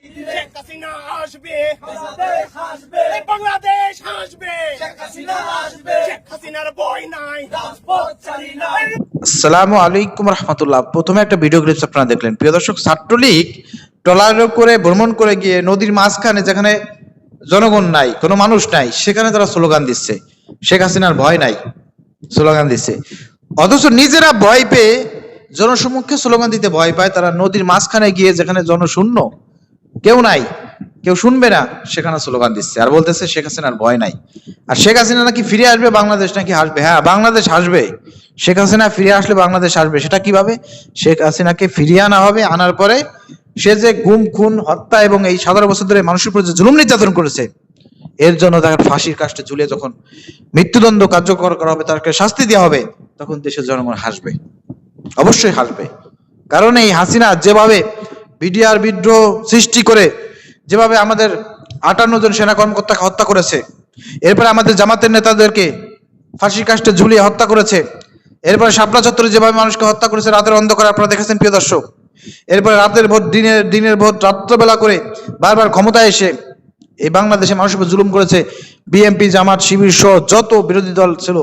শেখ হাসিনা আসবে, বাংলাদেশ আসবে, শেখ হাসিনার ভয় নাই, রাজপথ ছাড়ি নাই। আসসালামু আলাইকুম রহমতুল্লাহ। প্রথমে একটা ভিডিও ক্লিপস আপনারা দেখলেন। প্রিয় দর্শক, ছাত্রলীগ ট্রলারে করে ভ্রমণ করে গিয়ে নদীর মাঝখানে, যেখানে জনগণ নাই, কোনো মানুষ নাই, সেখানে তারা স্লোগান দিচ্ছে শেখ হাসিনার ভয় নাই, স্লোগান দিচ্ছে। অথচ নিজেরা ভয় পেয়ে জনসম্মুখে স্লোগান দিতে ভয় পায়। তারা নদীর মাঝখানে গিয়ে, যেখানে জনশূন্য, কেউ নাই, কেউ শুনবে না, সেখানে স্লোগান দিচ্ছে আর বলতেছে শেখ হাসিনার ভয় নাই। আর শেখ হাসিনা নাকি ফিরে আসবে, বাংলাদেশ নাকি হাসবে। হ্যাঁ, বাংলাদেশ হাসবে। শেখ হাসিনা ফিরে আসলে বাংলাদেশ আসবে। সেটা কিভাবে? শেখ হাসিনাকে ফিরিয়ে আনা হবে। আনার পরে সে যে গুম, খুন, হত্যা এবং এই 17 বছর ধরে মানুষের উপর যে জুলুম নির্যাতন করেছে, এর জন্য তাকে ফাঁসির কাস্টে ঝুলিয়ে যখন মৃত্যুদণ্ড কার্যকর করা হবে, তাকে শাস্তি দেওয়া হবে, তখন দেশের জনগণ হাসবে, অবশ্যই হাসবে। কারণ এই হাসিনা যেভাবে বিডিআর বিদ্রোহ সৃষ্টি করে, যেভাবে আমাদের 58 জন সেনা কর্মকর্তাকে হত্যা করেছে, এরপরে আমাদের জামাতের নেতাদেরকে ফাঁসির কাস্টে ঝুলিয়ে হত্যা করেছে, এরপরে শাপলা চত্বরে যেভাবে মানুষকে হত্যা করেছে রাতের অন্ধকারে, আপনারা দেখেছেন প্রিয় দর্শক। এরপরে রাতের ভোট, দিনের ভোট রাত্রবেলা করে বারবার ক্ষমতায় এসে এই বাংলাদেশে মানুষের উপর জুলুম করেছে। বিএনপি, জামাত, শিবির সহ যত বিরোধী দল ছিল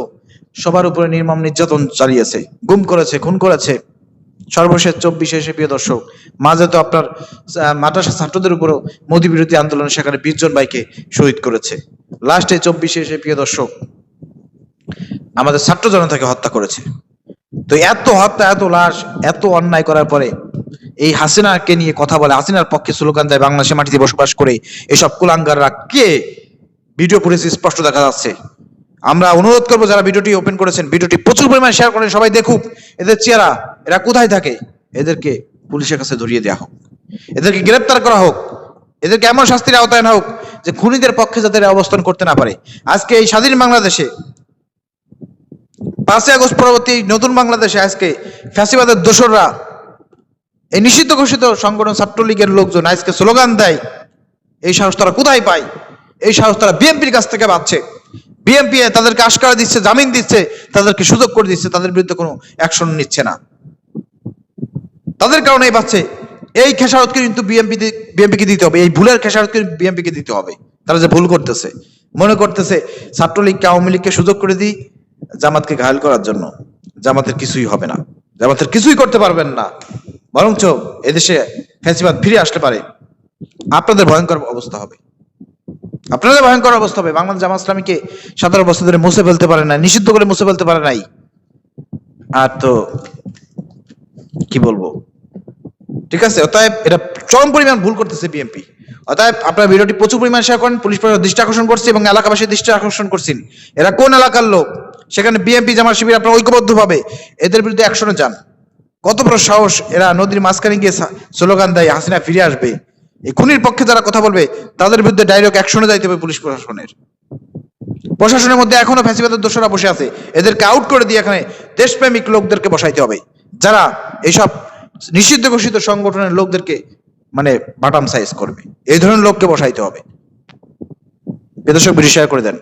সবার উপরে নির্মম নির্যাতন চালিয়েছে, গুম করেছে, খুন করেছে। সর্বশেষ 24-এ এসে প্রিয় দর্শক, মাঝে তো আপনার মাদ্রাসা ছাত্রদের উপরও মোদী বিরোধী আন্দোলনে সেখানে 20 জন ভাইকে শহীদ করেছে। লাস্টে 24-এ এসে প্রিয় দর্শক আমাদের ছাত্র জনতাকে হত্যা করেছে। তো এত হত্যা, এত লাশ, এত অন্যায় করার পরে এই হাসিনাকে নিয়ে কথা বলে, হাসিনার পক্ষে স্লোগান দেয় বাংলাদেশের মাটিতে বসবাস করে এসব কুলাঙ্গাররা কে? ভিডিও ফুটেজ স্পষ্ট দেখা যাচ্ছে। আমরা অনুরোধ করবো, যারা ভিডিওটি ওপেন করেছেন, ভিডিওটি প্রচুর পরিমাণে শেয়ার করেন, সবাই দেখুক এদের চেহারা, এরা কোথায় থাকে, এদেরকে পুলিশের কাছে ধরিয়ে দেওয়া হোক, এদেরকে গ্রেপ্তার করা হোক, এদেরকে এমন শাস্তির আওতায় আনা হোক যে খুনিদের পক্ষে যাতে অবস্থান করতে না পারে। আজকে এই স্বাধীন বাংলাদেশে, 5ই আগস্ট পরবর্তী নতুন বাংলাদেশে, আজকে ফ্যাসিবাদের দোসররা, এই নিষিদ্ধ ঘোষিত সংগঠন ছাত্রলীগের লোকজন আজকে স্লোগান দেয়, এই সাহস তারা কোথায় পায়? এই সাহস তারা বিএনপির কাছ থেকে পাচ্ছে। বিএনপি তাদেরকে আশকারা দিচ্ছে, জামিন দিচ্ছে, তাদেরকে সুযোগ করে দিচ্ছে, তাদের বিরুদ্ধে কোনো অ্যাকশন নিচ্ছে না। তাদের কারণেই পাচ্ছে। এই খেসারতকে কিন্তু বিএনপিকে দিতে হবে। এই ভুলের খেসারতকে বিএনপিকে দিতে হবে। তারা যে ভুল করতেছে, মনে করতেছে ছাত্রলীগকে, আওয়ামী লীগকে সুযোগ করে দিই জামাতকে ঘায়ল করার জন্য। জামাতের কিছুই হবে না, জামাতের কিছুই করতে পারবেন না। বরঞ্চ এদেশে ফ্যাসিবাদ ফিরে আসতে পারে, আপনাদের ভয়ঙ্কর অবস্থা হবে, আপনাদের ভয়ঙ্কর অবস্থা হবে। বাংলাদেশ জামাত ইসলামীকে 17 বছর ধরে মুছে ফেলতে পারে না, নিষিদ্ধ করে মুছে ফেলতে পারে নাই। আর তো কি বলবো, ঠিক আছে। অতএব এটা চরম পরিমাণ ভুল করতেছে বিএনপি। অতএব আপনারা ভিডিওটি প্রচুর পরিমাণ শেয়ার করেন। পুলিশ প্রশাসন দৃষ্টি আকর্ষণ করছে এবং এলাকাবাসীর দৃষ্টি আকর্ষণ করছেন, এরা কোন এলাকার লোক, সেখানে বিএনপি, জামাত, শিবির আপনারা ঐক্যবদ্ধভাবে এদের বিরুদ্ধে অ্যাকশনে যান। কত বড় সাহস, এরা নদীর মাঝখানে গিয়ে স্লোগান দেয় হাসিনা ফিরে আসবে। এই খুনির পক্ষে যারা কথা বলবে তাদের বিরুদ্ধে ডাইরেক্ট অ্যাকশনে যাইতে হবে পুলিশ প্রশাসনের মধ্যে এখনো ফ্যাসিবাদের দোষরা বসে আছে, এদেরকে আউট করে দিয়ে এখানে দেশপ্রেমিক লোকদেরকে বসাইতে হবে, যারা এইসব নিষিদ্ধ ঘোষিত সংগঠনের লোকদেরকে মানে বাটাম সাইজ করবে। এই ধরনের লোককে বসাইতে হবে। দর্শক, ভিডিও শেয়ার করে দেন।